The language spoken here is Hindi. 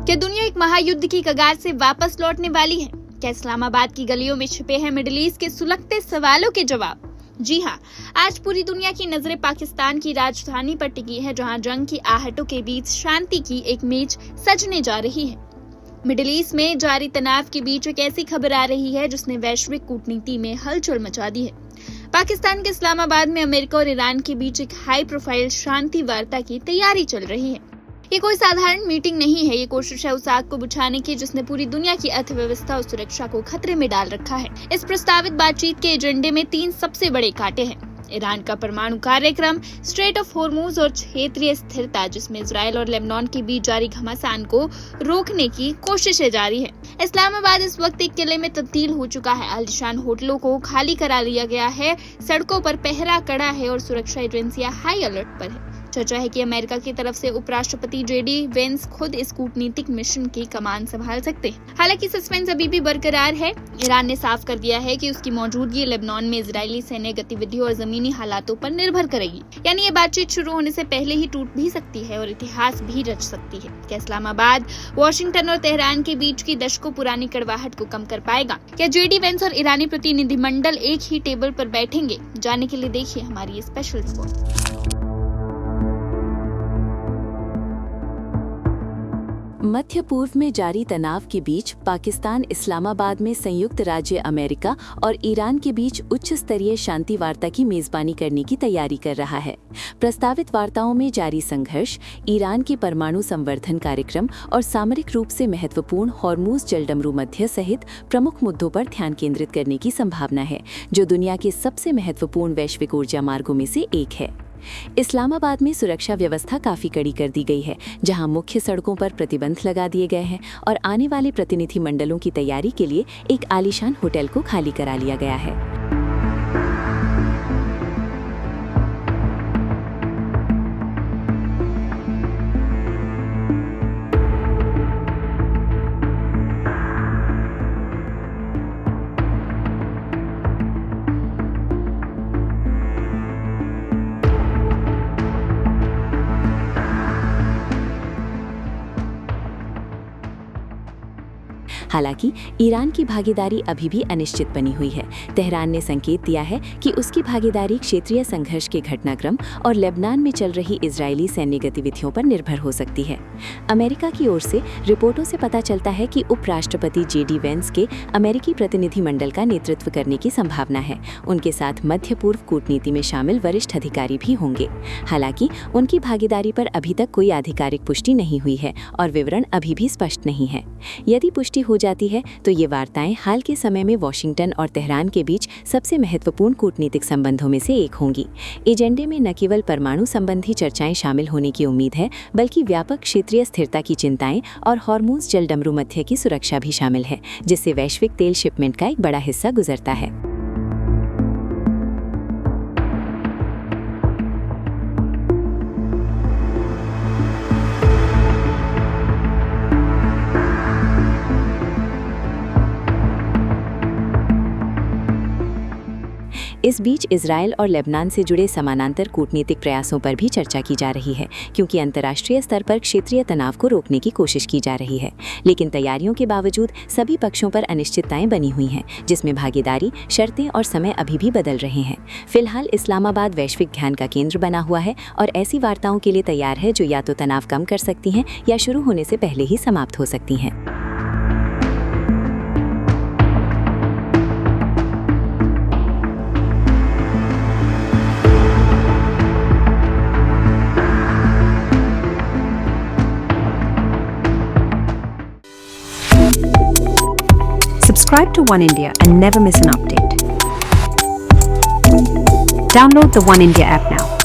क्या दुनिया एक महायुद्ध की कगार से वापस लौटने वाली है? क्या इस्लामाबाद की गलियों में छिपे हैं मिडिल ईस्ट के सुलगते सवालों के जवाब? जी हाँ, आज पूरी दुनिया की नजरें पाकिस्तान की राजधानी पर टिकी है, जहां जंग की आहटों के बीच शांति की एक मेज सजने जा रही है। मिडिल ईस्ट में जारी तनाव के बीच एक ऐसी खबर आ रही है जिसने वैश्विक कूटनीति में हलचल मचा दी है। पाकिस्तान के इस्लामाबाद में अमेरिका और ईरान के बीच एक हाई प्रोफाइल शांति वार्ता की तैयारी चल रही है। ये कोई साधारण मीटिंग नहीं है, ये कोशिश है उस आग को बुझाने की जिसने पूरी दुनिया की अर्थव्यवस्था और सुरक्षा को खतरे में डाल रखा है। इस प्रस्तावित बातचीत के एजेंडे में 3 सबसे बड़े कांटे हैं। ईरान का परमाणु कार्यक्रम, स्ट्रेट ऑफ हॉर्मुज और क्षेत्रीय स्थिरता, जिसमें इजराइल और लेबनान के बीच जारी घमासान को रोकने की कोशिशें जारी है। इस्लामाबाद इस वक्त एक किले में तब्दील हो चुका है। आलीशान होटलों को खाली करा लिया गया है, सड़कों पर पहरा कड़ा है और सुरक्षा एजेंसियां हाई अलर्ट पर है। चर्चा है कि अमेरिका की तरफ से उपराष्ट्रपति जेडी वेंस खुद इस कूटनीतिक मिशन की कमान संभाल सकते हैं। हालांकि सस्पेंस अभी भी बरकरार है। ईरान ने साफ कर दिया है कि उसकी मौजूदगी लेबनान में इजरायली सैन्य गतिविधियों और जमीनी हालातों पर निर्भर करेगी। यानी ये बातचीत शुरू होने से पहले ही टूट भी सकती है और इतिहास भी रच सकती है। क्या इस्लामाबाद वॉशिंगटन और तेहरान के बीच की दशकों पुरानी कड़वाहट को कम कर पाएगा? क्या जेडी वेंस और ईरानी प्रतिनिधिमंडल एक ही टेबल पर बैठेंगे? जानने के लिए देखिए हमारी ये स्पेशल रिपोर्ट। मध्य पूर्व में जारी तनाव के बीच पाकिस्तान इस्लामाबाद में संयुक्त राज्य अमेरिका और ईरान के बीच उच्च स्तरीय शांति वार्ता की मेजबानी करने की तैयारी कर रहा है। प्रस्तावित वार्ताओं में जारी संघर्ष, ईरान के परमाणु संवर्धन कार्यक्रम और सामरिक रूप से महत्वपूर्ण हॉर्मुज जलडमरू मध्य सहित प्रमुख मुद्दों पर ध्यान केंद्रित करने की संभावना है, जो दुनिया के सबसे महत्वपूर्ण वैश्विक ऊर्जा मार्गों में से एक है। इस्लामाबाद में सुरक्षा व्यवस्था काफी कड़ी कर दी गई है, जहां मुख्य सड़कों पर प्रतिबंध लगा दिए गए हैं और आने वाले प्रतिनिधि मंडलों की तैयारी के लिए एक आलीशान होटल को खाली करा लिया गया है। हालांकि ईरान की भागीदारी अभी भी अनिश्चित बनी हुई है। तेहरान ने संकेत दिया है कि उसकी भागीदारी क्षेत्रीय संघर्ष के घटनाक्रम और लेबनान में चल रही इजरायली सैन्य गतिविधियों पर निर्भर हो सकती है। अमेरिका की ओर से रिपोर्टों से पता चलता है कि उपराष्ट्रपति जेडी वेंस के अमेरिकी प्रतिनिधिमंडल का नेतृत्व करने की संभावना है। उनके साथ मध्य पूर्व कूटनीति में शामिल वरिष्ठ अधिकारी भी होंगे। हालांकि उनकी भागीदारी पर अभी तक कोई आधिकारिक पुष्टि नहीं हुई है और विवरण अभी भी स्पष्ट नहीं है। यदि पुष्टि हो जाती है तो ये वार्ताएं हाल के समय में वॉशिंगटन और तेहरान के बीच सबसे महत्वपूर्ण कूटनीतिक संबंधों में से एक होंगी। एजेंडे में न केवल परमाणु संबंधी चर्चाएं शामिल होने की उम्मीद है, बल्कि व्यापक क्षेत्रीय स्थिरता की चिंताएं और हॉर्मुज जलडमरू मध्य की सुरक्षा भी शामिल है, जिससे वैश्विक तेल शिपमेंट का एक बड़ा हिस्सा गुजरता है। इस बीच इजरायल और लेबनान से जुड़े समानांतर कूटनीतिक प्रयासों पर भी चर्चा की जा रही है, क्योंकि अंतर्राष्ट्रीय स्तर पर क्षेत्रीय तनाव को रोकने की कोशिश की जा रही है। लेकिन तैयारियों के बावजूद सभी पक्षों पर अनिश्चितताएं बनी हुई हैं, जिसमें भागीदारी, शर्तें और समय अभी भी बदल रहे हैं। फिलहाल इस्लामाबाद वैश्विक ध्यान का केंद्र बना हुआ है और ऐसी वार्ताओं के लिए तैयार है जो या तो तनाव कम कर सकती हैं या शुरू होने से पहले ही समाप्त हो सकती हैं। Subscribe to One India and never miss an update. Download the One India app now.